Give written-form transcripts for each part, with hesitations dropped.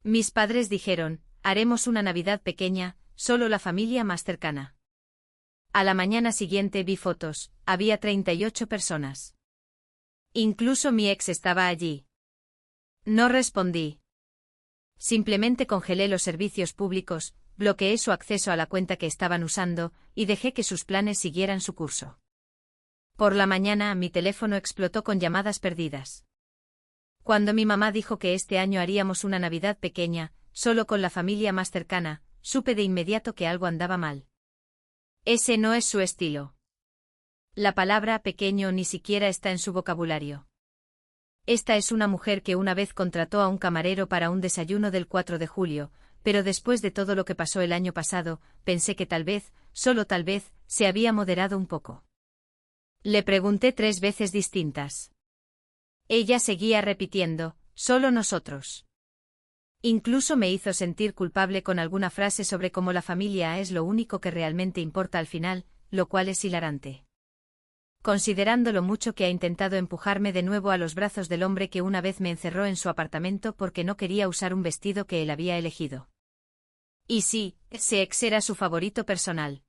Mis padres dijeron, haremos una Navidad pequeña, solo la familia más cercana. A la mañana siguiente vi fotos, había 38 personas. Incluso mi ex estaba allí. No respondí. Simplemente congelé los servicios públicos, bloqueé su acceso a la cuenta que estaban usando, y dejé que sus planes siguieran su curso. Por la mañana mi teléfono explotó con llamadas perdidas. Cuando mi mamá dijo que este año haríamos una Navidad pequeña, solo con la familia más cercana, supe de inmediato que algo andaba mal. Ese no es su estilo. La palabra pequeño ni siquiera está en su vocabulario. Esta es una mujer que una vez contrató a un camarero para un desayuno del 4 de julio, pero después de todo lo que pasó el año pasado, pensé que tal vez, solo tal vez, se había moderado un poco. Le pregunté 3 veces distintas. Ella seguía repitiendo, solo nosotros. Incluso me hizo sentir culpable con alguna frase sobre cómo la familia es lo único que realmente importa al final, lo cual es hilarante. Considerando lo mucho que ha intentado empujarme de nuevo a los brazos del hombre que una vez me encerró en su apartamento porque no quería usar un vestido que él había elegido. Y sí, ese ex era su favorito personal.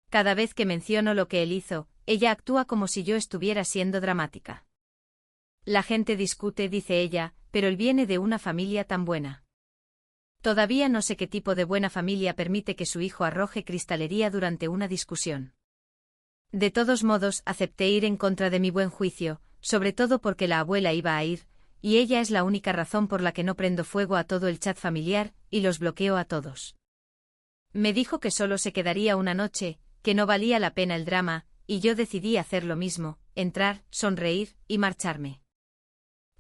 Cada vez que menciono lo que él hizo, ella actúa como si yo estuviera siendo dramática. La gente discute, dice ella, pero él viene de una familia tan buena. Todavía no sé qué tipo de buena familia permite que su hijo arroje cristalería durante una discusión. De todos modos, acepté ir en contra de mi buen juicio, sobre todo porque la abuela iba a ir, y ella es la única razón por la que no prendo fuego a todo el chat familiar, y los bloqueo a todos. Me dijo que solo se quedaría una noche, que no valía la pena el drama, y yo decidí hacer lo mismo, entrar, sonreír, y marcharme.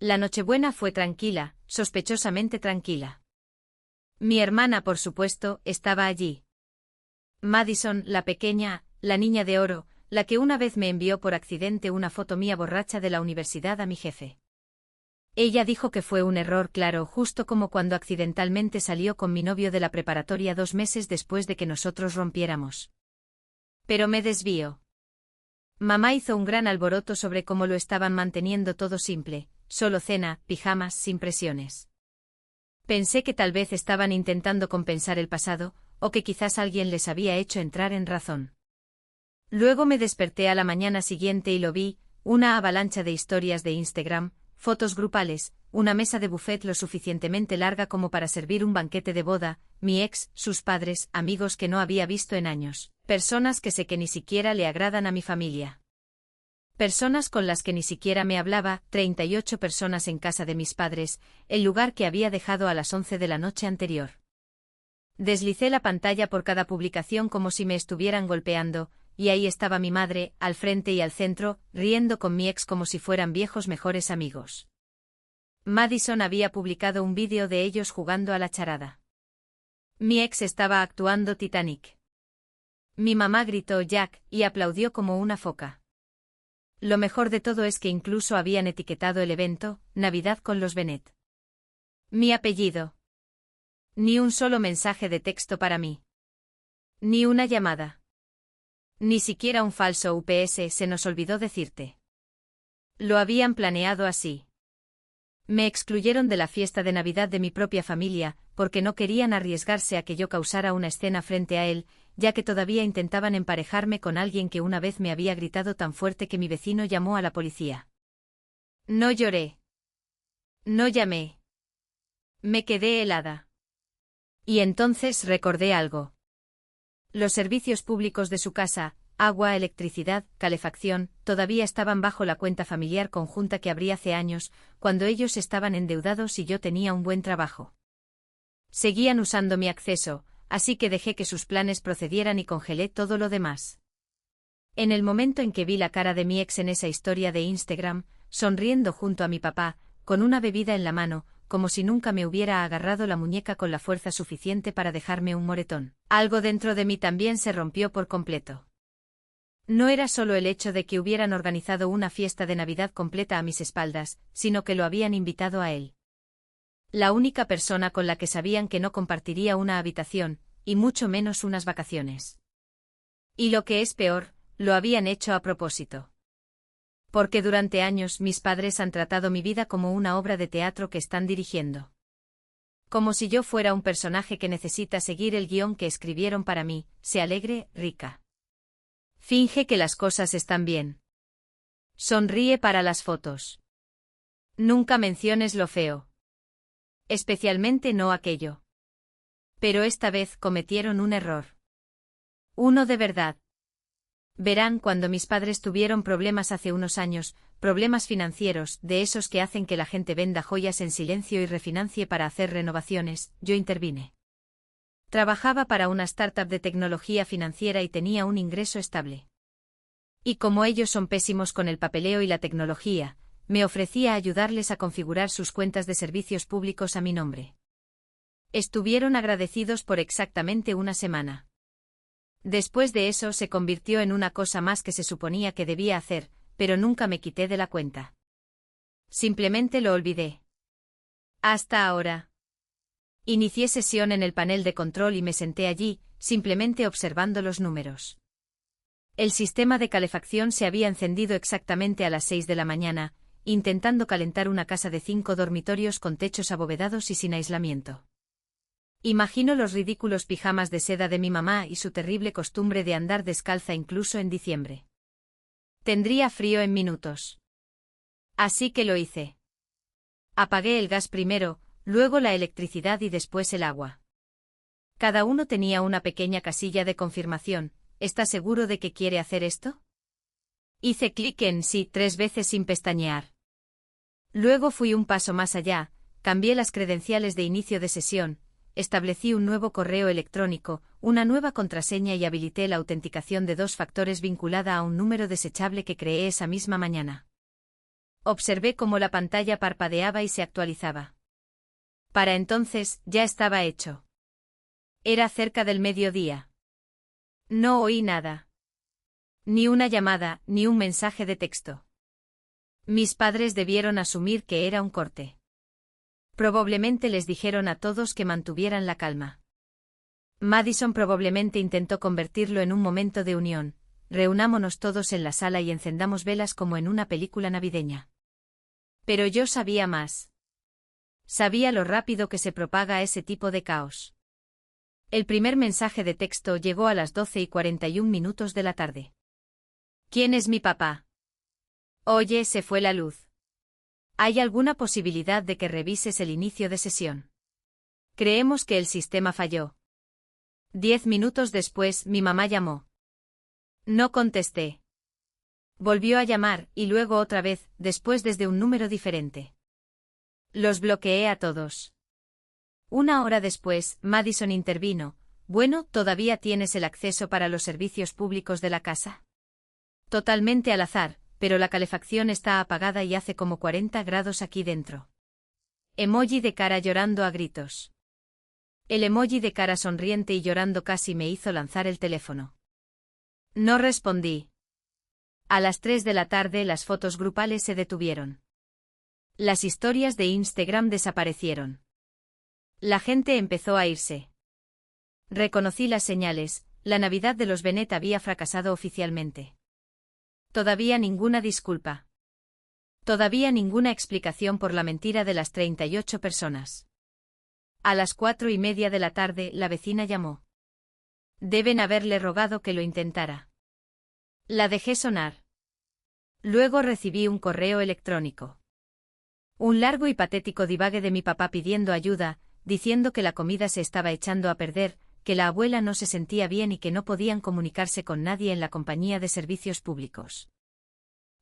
La Nochebuena fue tranquila, sospechosamente tranquila. Mi hermana, por supuesto, estaba allí. Madison, la pequeña, la niña de oro, la que una vez me envió por accidente una foto mía borracha de la universidad a mi jefe. Ella dijo que fue un error claro, justo como cuando accidentalmente salió con mi novio de la preparatoria 2 meses después de que nosotros rompiéramos. Pero me desvío. Mamá hizo un gran alboroto sobre cómo lo estaban manteniendo todo simple, solo cena, pijamas, sin presiones. Pensé que tal vez estaban intentando compensar el pasado, o que quizás alguien les había hecho entrar en razón. Luego me desperté a la mañana siguiente y lo vi, una avalancha de historias de Instagram, fotos grupales, una mesa de buffet lo suficientemente larga como para servir un banquete de boda, mi ex, sus padres, amigos que no había visto en años, personas que sé que ni siquiera le agradan a mi familia. Personas con las que ni siquiera me hablaba, 38 personas en casa de mis padres, el lugar que había dejado a las 11 de la noche anterior. Deslicé la pantalla por cada publicación como si me estuvieran golpeando, y ahí estaba mi madre, al frente y al centro, riendo con mi ex como si fueran viejos mejores amigos. Madison había publicado un vídeo de ellos jugando a la charada. Mi ex estaba actuando Titanic. Mi mamá gritó Jack y aplaudió como una foca. Lo mejor de todo es que incluso habían etiquetado el evento, Navidad con los Bennett. Mi apellido. Ni un solo mensaje de texto para mí. Ni una llamada. Ni siquiera un falso UPS, se nos olvidó decirte. Lo habían planeado así. Me excluyeron de la fiesta de Navidad de mi propia familia, porque no querían arriesgarse a que yo causara una escena frente a él, ya que todavía intentaban emparejarme con alguien que una vez me había gritado tan fuerte que mi vecino llamó a la policía. No lloré. No llamé. Me quedé helada. Y entonces recordé algo. Los servicios públicos de su casa, agua, electricidad, calefacción, todavía estaban bajo la cuenta familiar conjunta que abrí hace años, cuando ellos estaban endeudados y yo tenía un buen trabajo. Seguían usando mi acceso, así que dejé que sus planes procedieran y congelé todo lo demás. En el momento en que vi la cara de mi ex en esa historia de Instagram, sonriendo junto a mi papá, con una bebida en la mano, como si nunca me hubiera agarrado la muñeca con la fuerza suficiente para dejarme un moretón, algo dentro de mí también se rompió por completo. No era solo el hecho de que hubieran organizado una fiesta de Navidad completa a mis espaldas, sino que lo habían invitado a él. La única persona con la que sabían que no compartiría una habitación, y mucho menos unas vacaciones. Y lo que es peor, lo habían hecho a propósito. Porque durante años mis padres han tratado mi vida como una obra de teatro que están dirigiendo. Como si yo fuera un personaje que necesita seguir el guión que escribieron para mí, sé alegre, rica. Finge que las cosas están bien. Sonríe para las fotos. Nunca menciones lo feo. Especialmente no aquello. Pero esta vez cometieron un error. Uno de verdad. Verán cuando mis padres tuvieron problemas hace unos años, problemas financieros, de esos que hacen que la gente venda joyas en silencio y refinancie para hacer renovaciones, yo intervine. Trabajaba para una startup de tecnología financiera y tenía un ingreso estable. Y como ellos son pésimos con el papeleo y la tecnología, me ofrecía ayudarles a configurar sus cuentas de servicios públicos a mi nombre. Estuvieron agradecidos por exactamente una semana. Después de eso se convirtió en una cosa más que se suponía que debía hacer, pero nunca me quité de la cuenta. Simplemente lo olvidé. Hasta ahora. Inicié sesión en el panel de control y me senté allí, simplemente observando los números. El sistema de calefacción se había encendido exactamente a las 6 de la mañana, intentando calentar una casa de 5 dormitorios con techos abovedados y sin aislamiento. Imagino los ridículos pijamas de seda de mi mamá y su terrible costumbre de andar descalza incluso en diciembre. Tendría frío en minutos. Así que lo hice. Apagué el gas primero, luego la electricidad y después el agua. Cada uno tenía una pequeña casilla de confirmación. ¿Está seguro de que quiere hacer esto? Hice clic en sí 3 veces sin pestañear. Luego fui un paso más allá, cambié las credenciales de inicio de sesión, establecí un nuevo correo electrónico, una nueva contraseña y habilité la autenticación de 2 factores vinculada a un número desechable que creé esa misma mañana. Observé cómo la pantalla parpadeaba y se actualizaba. Para entonces, ya estaba hecho. Era cerca del mediodía. No oí nada. Ni una llamada, ni un mensaje de texto. Mis padres debieron asumir que era un corte. Probablemente les dijeron a todos que mantuvieran la calma. Madison probablemente intentó convertirlo en un momento de unión. Reunámonos todos en la sala y encendamos velas como en una película navideña. Pero yo sabía más. Sabía lo rápido que se propaga ese tipo de caos. El primer mensaje de texto llegó a las 12:41 de la tarde. ¿Quién es mi papá? Oye, se fue la luz. ¿Hay alguna posibilidad de que revises el inicio de sesión? Creemos que el sistema falló. 10 minutos después, mi mamá llamó. No contesté. Volvió a llamar, y luego otra vez, después desde un número diferente. Los bloqueé a todos. 1 hora después, Madison intervino. Bueno, ¿todavía tienes el acceso para los servicios públicos de la casa? Totalmente al azar, pero la calefacción está apagada y hace como 40 grados aquí dentro. Emoji de cara llorando a gritos. El emoji de cara sonriente y llorando casi me hizo lanzar el teléfono. No respondí. A las 3 de la tarde las fotos grupales se detuvieron. Las historias de Instagram desaparecieron. La gente empezó a irse. Reconocí las señales, la Navidad de los Bennett había fracasado oficialmente. Todavía ninguna disculpa. Todavía ninguna explicación por la mentira de las 38 personas. A las 4:30 de la tarde, la vecina llamó. Deben haberle rogado que lo intentara. La dejé sonar. Luego recibí un correo electrónico. Un largo y patético divague de mi papá pidiendo ayuda, diciendo que la comida se estaba echando a perder, que la abuela no se sentía bien y que no podían comunicarse con nadie en la compañía de servicios públicos.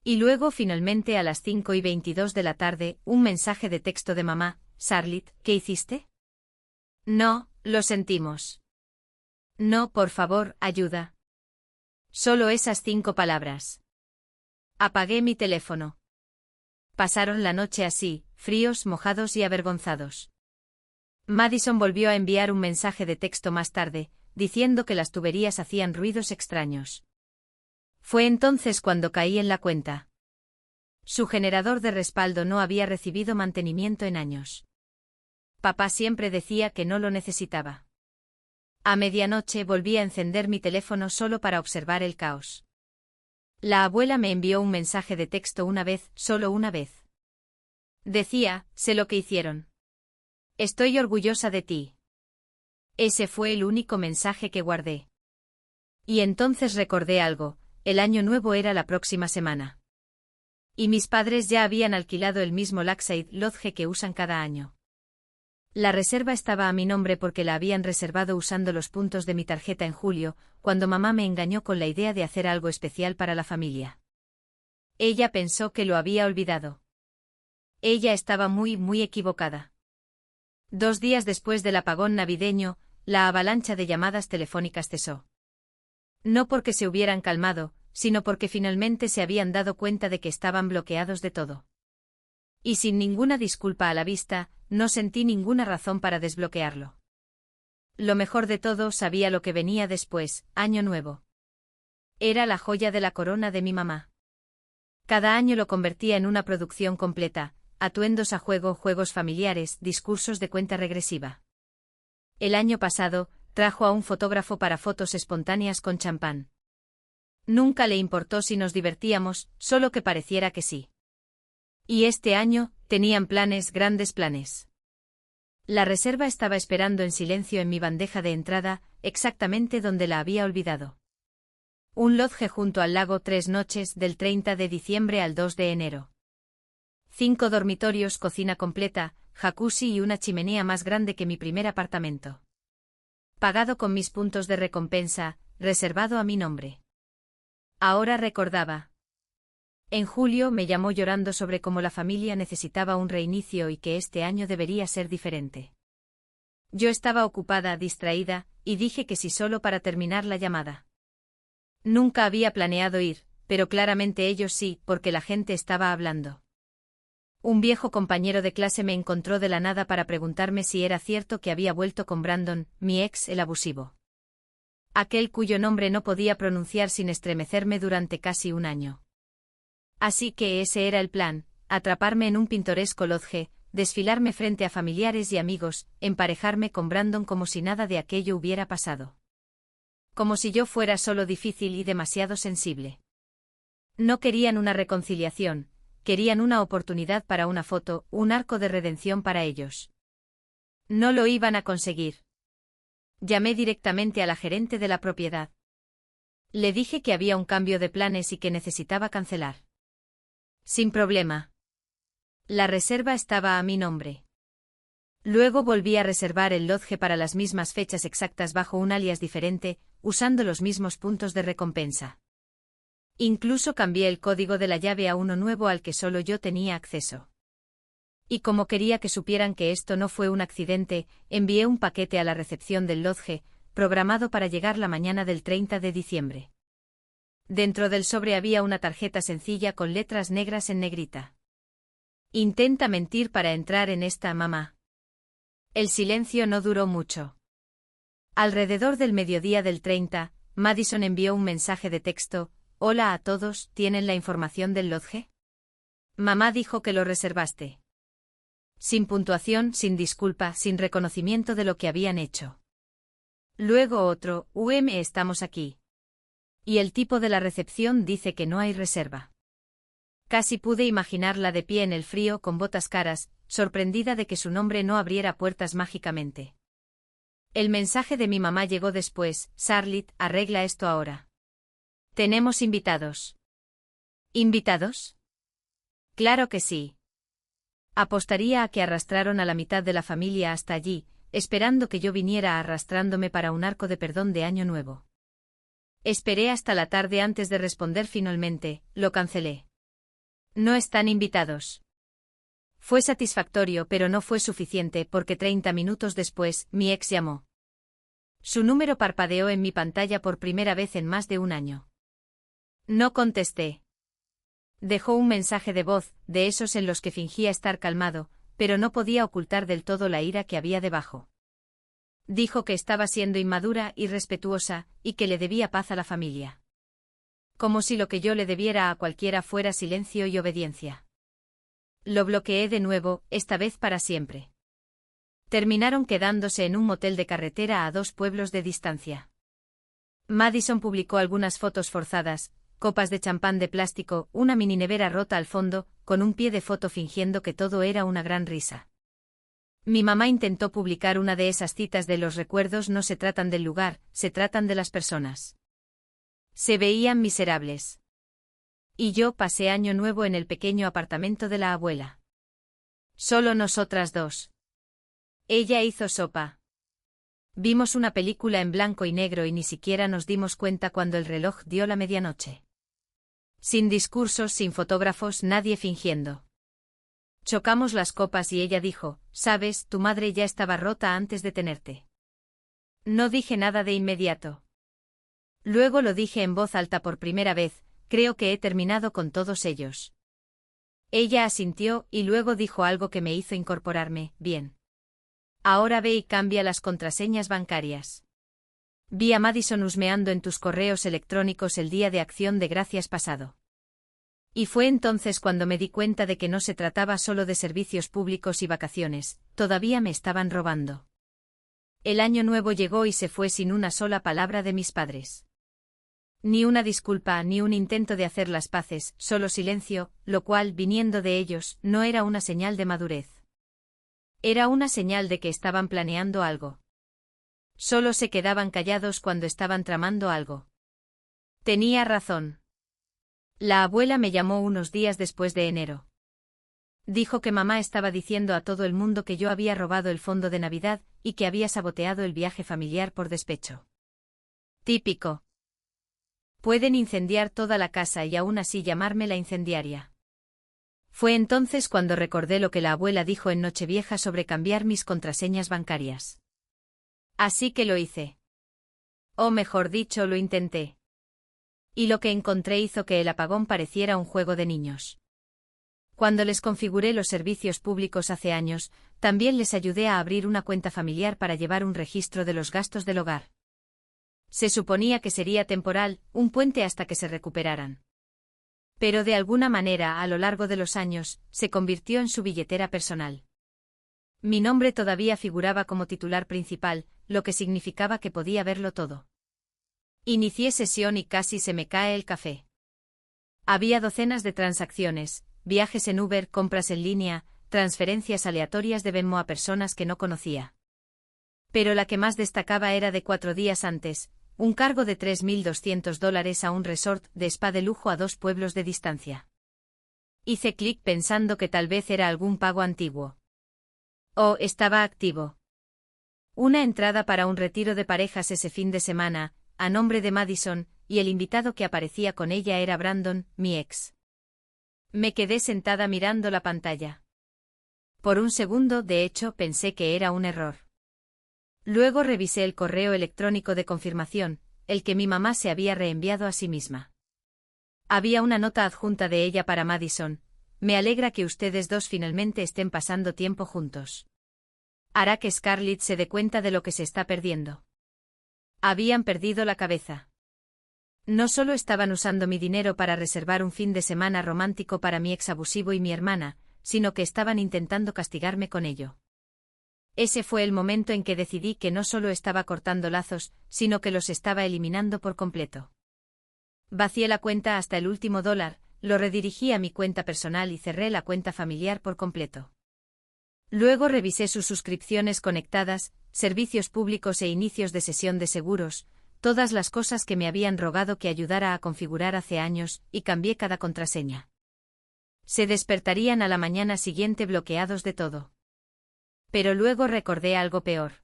Y luego finalmente a las 5:22 de la tarde, un mensaje de texto de mamá. Charlotte, ¿qué hiciste? No, lo sentimos. No, por favor, ayuda. Solo esas 5 palabras. Apagué mi teléfono. Pasaron la noche así, fríos, mojados y avergonzados. Madison volvió a enviar un mensaje de texto más tarde, diciendo que las tuberías hacían ruidos extraños. Fue entonces cuando caí en la cuenta. Su generador de respaldo no había recibido mantenimiento en años. Papá siempre decía que no lo necesitaba. A medianoche volví a encender mi teléfono solo para observar el caos. La abuela me envió un mensaje de texto una vez, solo una vez. Decía, sé lo que hicieron. Estoy orgullosa de ti. Ese fue el único mensaje que guardé. Y entonces recordé algo, el año nuevo era la próxima semana. Y mis padres ya habían alquilado el mismo Lakeside Lodge que usan cada año. La reserva estaba a mi nombre porque la habían reservado usando los puntos de mi tarjeta en julio, cuando mamá me engañó con la idea de hacer algo especial para la familia. Ella pensó que lo había olvidado. Ella estaba muy equivocada. 2 días después del apagón navideño, la avalancha de llamadas telefónicas cesó. No porque se hubieran calmado, sino porque finalmente se habían dado cuenta de que estaban bloqueados de todo. Y sin ninguna disculpa a la vista, no sentí ninguna razón para desbloquearlo. Lo mejor de todo, sabía lo que venía después, Año Nuevo. Era la joya de la corona de mi mamá. Cada año lo convertía en una producción completa, atuendos a juego, juegos familiares, discursos de cuenta regresiva. El año pasado, trajo a un fotógrafo para fotos espontáneas con champán. Nunca le importó si nos divertíamos, solo que pareciera que sí. Y este año, tenían planes, grandes planes. La reserva estaba esperando en silencio en mi bandeja de entrada, exactamente donde la había olvidado. Un lodge junto al lago 3 noches, del 30 de diciembre al 2 de enero. 5 dormitorios, cocina completa, jacuzzi y una chimenea más grande que mi primer apartamento. Pagado con mis puntos de recompensa, reservado a mi nombre. Ahora recordaba. En julio me llamó llorando sobre cómo la familia necesitaba un reinicio y que este año debería ser diferente. Yo estaba ocupada, distraída, y dije que sí solo para terminar la llamada. Nunca había planeado ir, pero claramente ellos sí, porque la gente estaba hablando. Un viejo compañero de clase me encontró de la nada para preguntarme si era cierto que había vuelto con Brandon, mi ex, el abusivo. Aquel cuyo nombre no podía pronunciar sin estremecerme durante casi un año. Así que ese era el plan, atraparme en un pintoresco lodge, desfilarme frente a familiares y amigos, emparejarme con Brandon como si nada de aquello hubiera pasado. Como si yo fuera solo difícil y demasiado sensible. No querían una reconciliación, querían una oportunidad para una foto, un arco de redención para ellos. No lo iban a conseguir. Llamé directamente a la gerente de la propiedad. Le dije que había un cambio de planes y que necesitaba cancelar. Sin problema. La reserva estaba a mi nombre. Luego volví a reservar el lodge para las mismas fechas exactas bajo un alias diferente, usando los mismos puntos de recompensa. Incluso cambié el código de la llave a uno nuevo al que solo yo tenía acceso. Y como quería que supieran que esto no fue un accidente, envié un paquete a la recepción del lodge, programado para llegar la mañana del 30 de diciembre. Dentro del sobre había una tarjeta sencilla con letras negras en negrita. Intenta mentir para entrar en esta, mamá. El silencio no duró mucho. Alrededor del mediodía del 30, Madison envió un mensaje de texto: «Hola a todos, ¿tienen la información del lodge?» Mamá dijo que lo reservaste. Sin puntuación, sin disculpa, sin reconocimiento de lo que habían hecho. Luego otro: estamos aquí. Y el tipo de la recepción dice que no hay reserva. Casi pude imaginarla de pie en el frío con botas caras, sorprendida de que su nombre no abriera puertas mágicamente. El mensaje de mi mamá llegó después: «Charlotte, arregla esto ahora. Tenemos invitados». ¿Invitados? Claro que sí. Apostaría a que arrastraron a la mitad de la familia hasta allí, esperando que yo viniera arrastrándome para un arco de perdón de Año Nuevo. Esperé hasta la tarde antes de responder finalmente, lo cancelé. No están invitados. Fue satisfactorio, pero no fue suficiente porque 30 minutos después, mi ex llamó. Su número parpadeó en mi pantalla por primera vez en más de un año. No contesté. Dejó un mensaje de voz, de esos en los que fingía estar calmado, pero no podía ocultar del todo la ira que había debajo. Dijo que estaba siendo inmadura, irrespetuosa, y que le debía paz a la familia. Como si lo que yo le debiera a cualquiera fuera silencio y obediencia. Lo bloqueé de nuevo, esta vez para siempre. Terminaron quedándose en un motel de carretera a 2 pueblos de distancia. Madison publicó algunas fotos forzadas, copas de champán de plástico, una mini nevera rota al fondo, con un pie de foto fingiendo que todo era una gran risa. Mi mamá intentó publicar una de esas citas de los recuerdos no se tratan del lugar, se tratan de las personas. Se veían miserables. Y yo pasé Año Nuevo en el pequeño apartamento de la abuela. Solo nosotras dos. Ella hizo sopa. Vimos una película en blanco y negro y ni siquiera nos dimos cuenta cuando el reloj dio la medianoche. Sin discursos, sin fotógrafos, nadie fingiendo. Chocamos las copas y ella dijo, «Sabes, tu madre ya estaba rota antes de tenerte». No dije nada de inmediato. Luego lo dije en voz alta por primera vez, «Creo que he terminado con todos ellos». Ella asintió y luego dijo algo que me hizo incorporarme, «Bien. Ahora ve y cambia las contraseñas bancarias». Vi a Madison husmeando en tus correos electrónicos el día de Acción de Gracias pasado. Y fue entonces cuando me di cuenta de que no se trataba solo de servicios públicos y vacaciones, todavía me estaban robando. El Año Nuevo llegó y se fue sin una sola palabra de mis padres. Ni una disculpa, ni un intento de hacer las paces, solo silencio, lo cual, viniendo de ellos, no era una señal de madurez. Era una señal de que estaban planeando algo. Solo se quedaban callados cuando estaban tramando algo. Tenía razón. La abuela me llamó unos días después de enero. Dijo que mamá estaba diciendo a todo el mundo que yo había robado el fondo de Navidad y que había saboteado el viaje familiar por despecho. Típico. Pueden incendiar toda la casa y aún así llamarme la incendiaria. Fue entonces cuando recordé lo que la abuela dijo en Nochevieja sobre cambiar mis contraseñas bancarias. Así que lo hice. O mejor dicho, lo intenté. Y lo que encontré hizo que el apagón pareciera un juego de niños. Cuando les configuré los servicios públicos hace años, también les ayudé a abrir una cuenta familiar para llevar un registro de los gastos del hogar. Se suponía que sería temporal, un puente hasta que se recuperaran. Pero de alguna manera, a lo largo de los años, se convirtió en su billetera personal. Mi nombre todavía figuraba como titular principal, lo que significaba que podía verlo todo. Inicié sesión y casi se me cae el café. Había docenas de transacciones, viajes en Uber, compras en línea, transferencias aleatorias de Venmo a personas que no conocía. Pero la que más destacaba era de 4 días antes, un cargo de $3.200 a un resort de spa de lujo a 2 pueblos de distancia. Hice clic pensando que tal vez era algún pago antiguo. O estaba activo. Una entrada para un retiro de parejas ese fin de semana, a nombre de Madison, y el invitado que aparecía con ella era Brandon, mi ex. Me quedé sentada mirando la pantalla. Por un segundo, de hecho, pensé que era un error. Luego revisé el correo electrónico de confirmación, el que mi mamá se había reenviado a sí misma. Había una nota adjunta de ella para Madison: «Mealegra que ustedes dos finalmente estén pasando tiempo juntos. Hará que Scarlett se dé cuenta de lo que se está perdiendo». Habían perdido la cabeza. No solo estaban usando mi dinero para reservar un fin de semana romántico para mi ex abusivo y mi hermana, sino que estaban intentando castigarme con ello. Ese fue el momento en que decidí que no solo estaba cortando lazos, sino que los estaba eliminando por completo. Vacié la cuenta hasta el último dólar, lo redirigí a mi cuenta personal y cerré la cuenta familiar por completo. Luego revisé sus suscripciones conectadas, servicios públicos e inicios de sesión de seguros, todas las cosas que me habían rogado que ayudara a configurar hace años, y cambié cada contraseña. Se despertarían a la mañana siguiente bloqueados de todo. Pero luego recordé algo peor.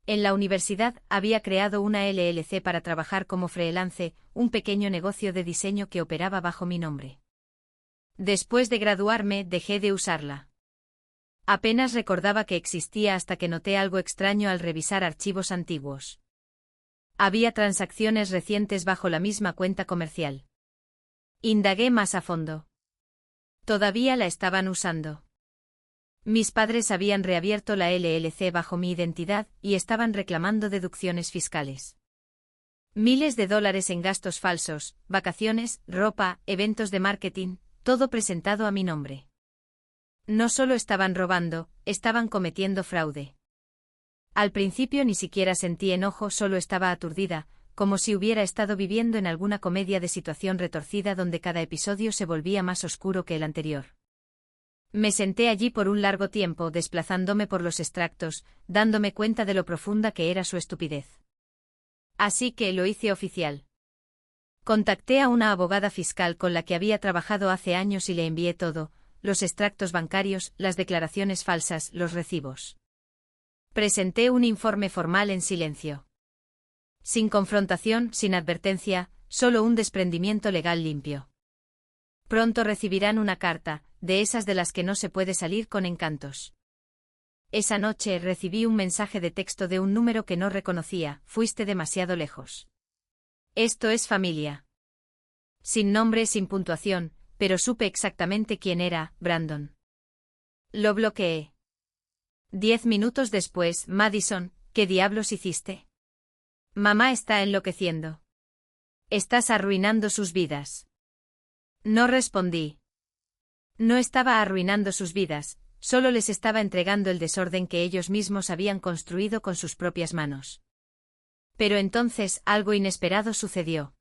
En la universidad había creado una LLC para trabajar como freelance, un pequeño negocio de diseño que operaba bajo mi nombre. Después de graduarme, dejé de usarla. Apenas recordaba que existía hasta que noté algo extraño al revisar archivos antiguos. Había transacciones recientes bajo la misma cuenta comercial. Indagué más a fondo. Todavía la estaban usando. Mis padres habían reabierto la LLC bajo mi identidad y estaban reclamando deducciones fiscales. Miles de dólares en gastos falsos, vacaciones, ropa, eventos de marketing, todo presentado a mi nombre. No solo estaban robando, estaban cometiendo fraude. Al principio ni siquiera sentí enojo, solo estaba aturdida, como si hubiera estado viviendo en alguna comedia de situación retorcida donde cada episodio se volvía más oscuro que el anterior. Me senté allí por un largo tiempo, desplazándome por los extractos, dándome cuenta de lo profunda que era su estupidez. Así que lo hice oficial. Contacté a una abogada fiscal con la que había trabajado hace años y le envié todo, los extractos bancarios, las declaraciones falsas, los recibos. Presenté un informe formal en silencio. Sin confrontación, sin advertencia, solo un desprendimiento legal limpio. Pronto recibirán una carta, de esas de las que no se puede salir con encantos. Esa noche recibí un mensaje de texto de un número que no reconocía, fuiste demasiado lejos. Esto es familia. Sin nombre, sin puntuación, pero supe exactamente quién era, Brandon. Lo bloqueé. 10 minutos después, Madison, ¿qué diablos hiciste? Mamá está enloqueciendo. Estás arruinando sus vidas. No respondí. No estaba arruinando sus vidas, solo les estaba entregando el desorden que ellos mismos habían construido con sus propias manos. Pero entonces algo inesperado sucedió.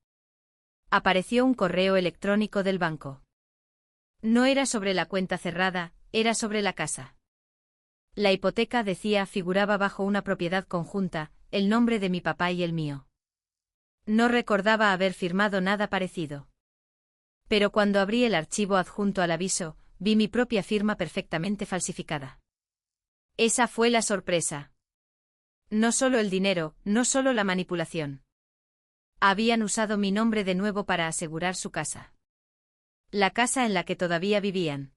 Apareció un correo electrónico del banco. No era sobre la cuenta cerrada, era sobre la casa. La hipoteca, decía, figuraba bajo una propiedad conjunta, el nombre de mi papá y el mío. No recordaba haber firmado nada parecido. Pero cuando abrí el archivo adjunto al aviso, vi mi propia firma perfectamente falsificada. Esa fue la sorpresa. No solo el dinero, no solo la manipulación. Habían usado mi nombre de nuevo para asegurar su casa. La casa en la que todavía vivían.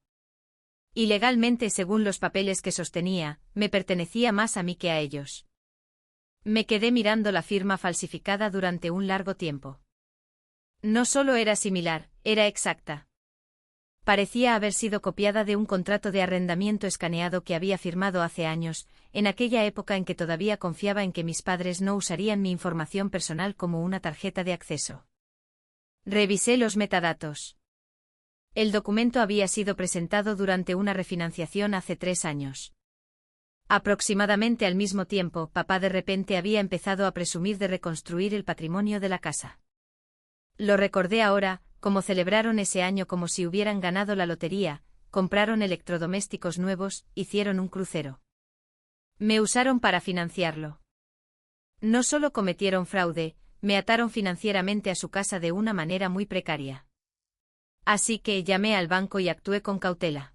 Y legalmente, según los papeles que sostenía, me pertenecía más a mí que a ellos. Me quedé mirando la firma falsificada durante un largo tiempo. No solo era similar, era exacta. Parecía haber sido copiada de un contrato de arrendamiento escaneado que había firmado hace años, en aquella época en que todavía confiaba en que mis padres no usarían mi información personal como una tarjeta de acceso. Revisé los metadatos. El documento había sido presentado durante una refinanciación hace 3 años. Aproximadamente al mismo tiempo, papá de repente había empezado a presumir de reconstruir el patrimonio de la casa. Lo recordé ahora, como celebraron ese año como si hubieran ganado la lotería, compraron electrodomésticos nuevos, hicieron un crucero. Me usaron para financiarlo. No solo cometieron fraude, me ataron financieramente a su casa de una manera muy precaria. Así que llamé al banco y actué con cautela.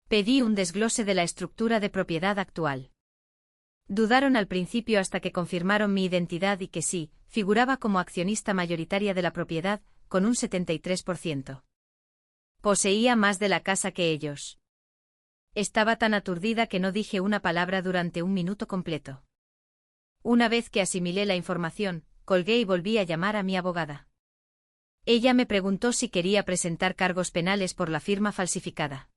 Pedí un desglose de la estructura de propiedad actual. Dudaron al principio hasta que confirmaron mi identidad y que sí, figuraba como accionista mayoritaria de la propiedad, con un 73%. Poseía más de la casa que ellos. Estaba tan aturdida que no dije una palabra durante un minuto completo. Una vez que asimilé la información, colgué y volví a llamar a mi abogada. Ella me preguntó si quería presentar cargos penales por la firma falsificada.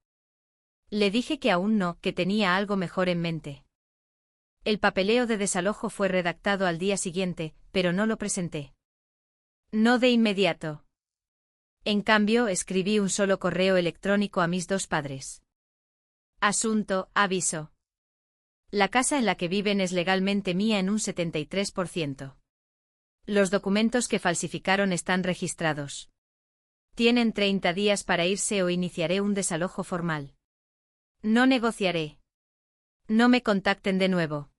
Le dije que aún no, que tenía algo mejor en mente. El papeleo de desalojo fue redactado al día siguiente, pero no lo presenté. No de inmediato. En cambio, escribí un solo correo electrónico a mis 2 padres. Asunto, aviso. La casa en la que viven es legalmente mía en un 73%. Los documentos que falsificaron están registrados. Tienen 30 días para irse o iniciaré un desalojo formal. No negociaré. No me contacten de nuevo.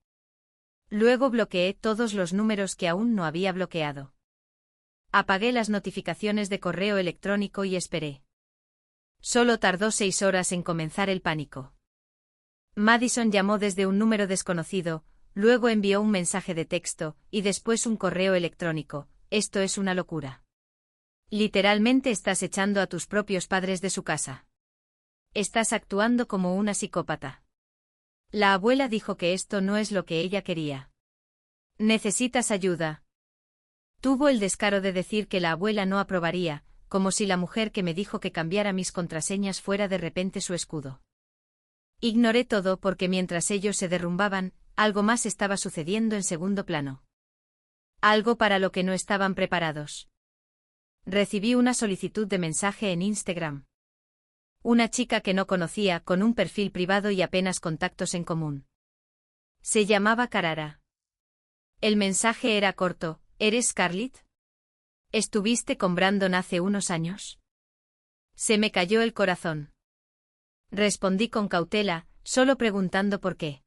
Luego bloqueé todos los números que aún no había bloqueado. Apagué las notificaciones de correo electrónico y esperé. Solo tardó 6 horas en comenzar el pánico. Madison llamó desde un número desconocido, luego envió un mensaje de texto, y después un correo electrónico. Esto es una locura. Literalmente estás echando a tus propios padres de su casa. Estás actuando como una psicópata. La abuela dijo que esto no es lo que ella quería. Necesitas ayuda. Tuvo el descaro de decir que la abuela no aprobaría, como si la mujer que me dijo que cambiara mis contraseñas fuera de repente su escudo. Ignoré todo porque mientras ellos se derrumbaban, algo más estaba sucediendo en segundo plano. Algo para lo que no estaban preparados. Recibí una solicitud de mensaje en Instagram. Una chica que no conocía, con un perfil privado y apenas contactos en común. Se llamaba Carara. El mensaje era corto. ¿Eres Scarlett? ¿Estuviste con Brandon hace unos años? Se me cayó el corazón. Respondí con cautela, solo preguntando por qué.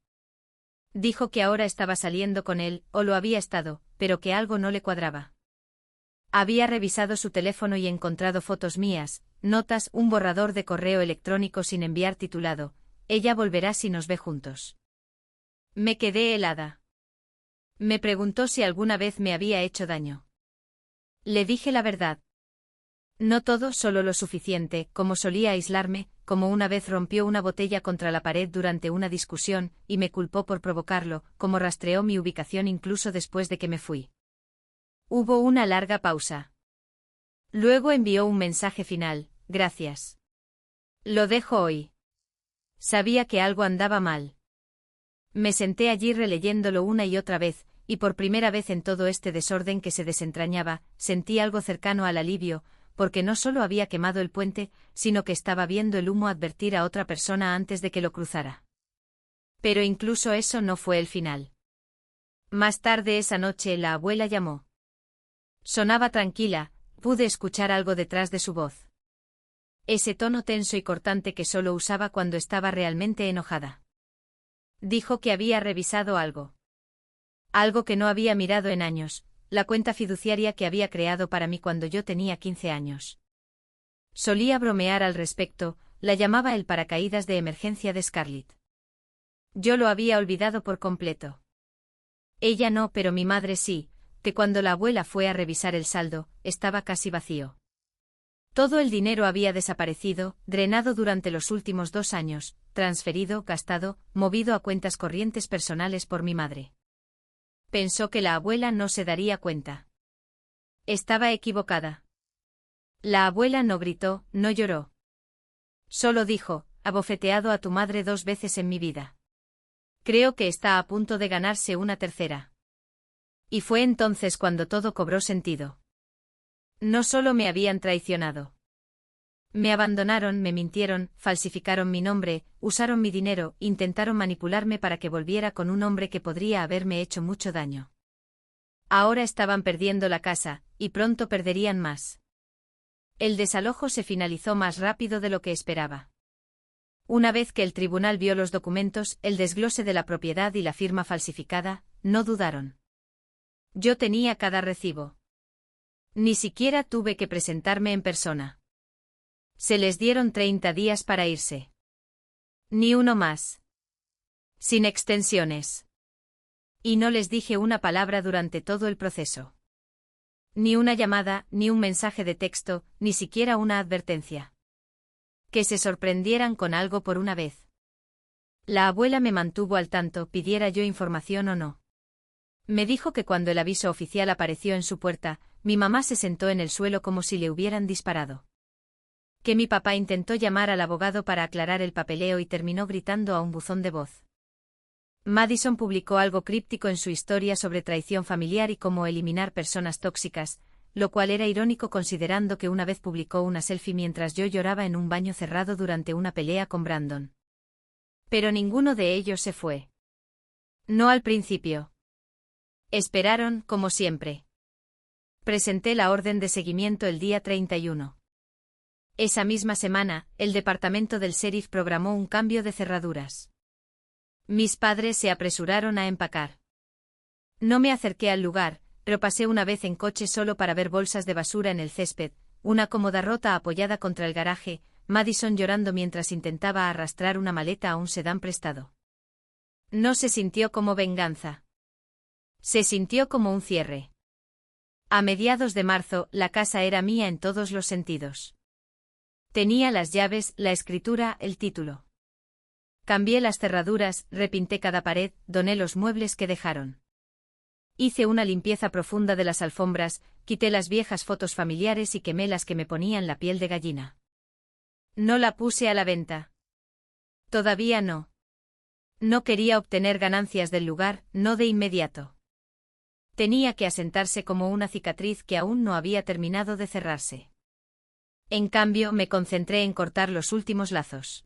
Dijo que ahora estaba saliendo con él, o lo había estado, pero que algo no le cuadraba. Había revisado su teléfono y encontrado fotos mías, notas, un borrador de correo electrónico sin enviar titulado: «Ella volverá si nos ve juntos». Me quedé helada. Me preguntó si alguna vez me había hecho daño. Le dije la verdad. No todo, solo lo suficiente, como solía aislarme, como una vez rompió una botella contra la pared durante una discusión, y me culpó por provocarlo, como rastreó mi ubicación incluso después de que me fui. Hubo una larga pausa. Luego envió un mensaje final: «Gracias. Lo dejo hoy». Sabía que algo andaba mal. Me senté allí releyéndolo una y otra vez, y por primera vez en todo este desorden que se desentrañaba, sentí algo cercano al alivio, porque no solo había quemado el puente, sino que estaba viendo el humo advertir a otra persona antes de que lo cruzara. Pero incluso eso no fue el final. Más tarde esa noche la abuela llamó. Sonaba tranquila, pude escuchar algo detrás de su voz. Ese tono tenso y cortante que solo usaba cuando estaba realmente enojada. Dijo que había revisado algo. Algo que no había mirado en años, la cuenta fiduciaria que había creado para mí cuando yo tenía 15 años. Solía bromear al respecto, la llamaba el paracaídas de emergencia de Scarlett. Yo lo había olvidado por completo. Ella no, pero mi madre sí, que cuando la abuela fue a revisar el saldo, estaba casi vacío. Todo el dinero había desaparecido, drenado durante los últimos 2 años, transferido, gastado, movido a cuentas corrientes personales por mi madre. Pensó que la abuela no se daría cuenta. Estaba equivocada. La abuela no gritó, no lloró. Solo dijo: «Abofeteado a tu madre 2 veces en mi vida. Creo que está a punto de ganarse una tercera». Y fue entonces cuando todo cobró sentido. No solo me habían traicionado. Me abandonaron, me mintieron, falsificaron mi nombre, usaron mi dinero, intentaron manipularme para que volviera con un hombre que podría haberme hecho mucho daño. Ahora estaban perdiendo la casa, y pronto perderían más. El desalojo se finalizó más rápido de lo que esperaba. Una vez que el tribunal vio los documentos, el desglose de la propiedad y la firma falsificada, no dudaron. Yo tenía cada recibo. Ni siquiera tuve que presentarme en persona. Se les dieron 30 días para irse. Ni uno más. Sin extensiones. Y no les dije una palabra durante todo el proceso. Ni una llamada, ni un mensaje de texto, ni siquiera una advertencia. Que se sorprendieran con algo por una vez. La abuela me mantuvo al tanto, pidiera yo información o no. Me dijo que cuando el aviso oficial apareció en su puerta, mi mamá se sentó en el suelo como si le hubieran disparado. Que mi papá intentó llamar al abogado para aclarar el papeleo y terminó gritando a un buzón de voz. Madison publicó algo críptico en su historia sobre traición familiar y cómo eliminar personas tóxicas, lo cual era irónico considerando que una vez publicó una selfie mientras yo lloraba en un baño cerrado durante una pelea con Brandon. Pero ninguno de ellos se fue. No al principio. Esperaron, como siempre. Presenté la orden de seguimiento el día 31. Esa misma semana, el departamento del sheriff programó un cambio de cerraduras. Mis padres se apresuraron a empacar. No me acerqué al lugar, pero pasé una vez en coche solo para ver bolsas de basura en el césped, una cómoda rota apoyada contra el garaje, Madison llorando mientras intentaba arrastrar una maleta a un sedán prestado. No se sintió como venganza. Se sintió como un cierre. A mediados de marzo, la casa era mía en todos los sentidos. Tenía las llaves, la escritura, el título. Cambié las cerraduras, repinté cada pared, doné los muebles que dejaron. Hice una limpieza profunda de las alfombras, quité las viejas fotos familiares y quemé las que me ponían la piel de gallina. No la puse a la venta. Todavía no. No quería obtener ganancias del lugar, no de inmediato. Tenía que asentarse como una cicatriz que aún no había terminado de cerrarse. En cambio, me concentré en cortar los últimos lazos.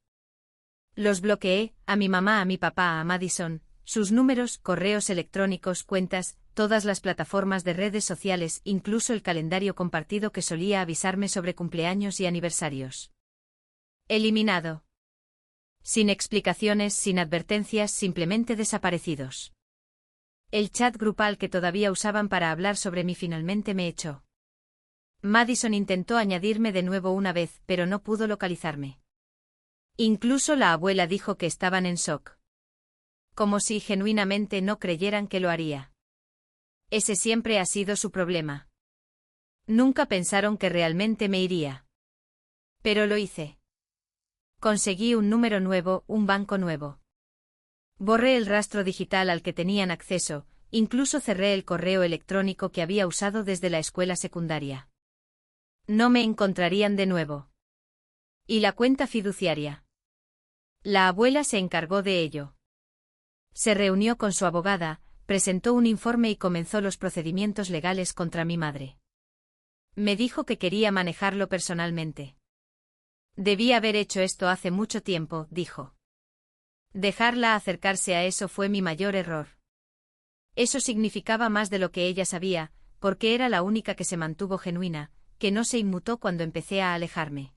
Los bloqueé, a mi mamá, a mi papá, a Madison, sus números, correos electrónicos, cuentas, todas las plataformas de redes sociales, incluso el calendario compartido que solía avisarme sobre cumpleaños y aniversarios. Eliminado. Sin explicaciones, sin advertencias, simplemente desaparecidos. El chat grupal que todavía usaban para hablar sobre mí finalmente me echó. Madison intentó añadirme de nuevo una vez, pero no pudo localizarme. Incluso la abuela dijo que estaban en shock. Como si genuinamente no creyeran que lo haría. Ese siempre ha sido su problema. Nunca pensaron que realmente me iría. Pero lo hice. Conseguí un número nuevo, un banco nuevo. Borré el rastro digital al que tenían acceso, incluso cerré el correo electrónico que había usado desde la escuela secundaria. No me encontrarían de nuevo. ¿Y la cuenta fiduciaria? La abuela se encargó de ello. Se reunió con su abogada, presentó un informe y comenzó los procedimientos legales contra mi madre. Me dijo que quería manejarlo personalmente. Debí haber hecho esto hace mucho tiempo, dijo. Dejarla acercarse a eso fue mi mayor error. Eso significaba más de lo que ella sabía, porque era la única que se mantuvo genuina, que no se inmutó cuando empecé a alejarme.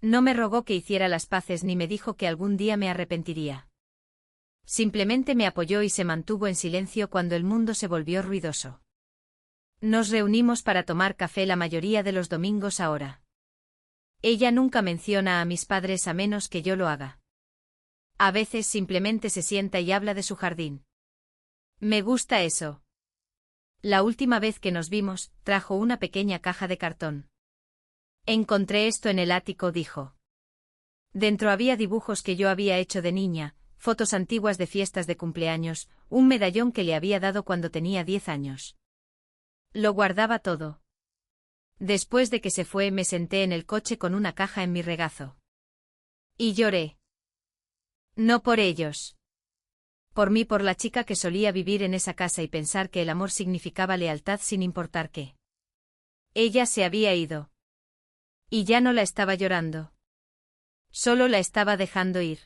No me rogó que hiciera las paces ni me dijo que algún día me arrepentiría. Simplemente me apoyó y se mantuvo en silencio cuando el mundo se volvió ruidoso. Nos reunimos para tomar café la mayoría de los domingos ahora. Ella nunca menciona a mis padres a menos que yo lo haga. A veces simplemente se sienta y habla de su jardín. Me gusta eso. La última vez que nos vimos, trajo una pequeña caja de cartón. Encontré esto en el ático, dijo. Dentro había dibujos que yo había hecho de niña, fotos antiguas de fiestas de cumpleaños, un medallón que le había dado cuando tenía 10 años. Lo guardaba todo. Después de que se fue, me senté en el coche con una caja en mi regazo. Y lloré. No por ellos. Por mí, por la chica que solía vivir en esa casa y pensar que el amor significaba lealtad sin importar qué. Ella se había ido. Y ya no la estaba llorando. Solo la estaba dejando ir.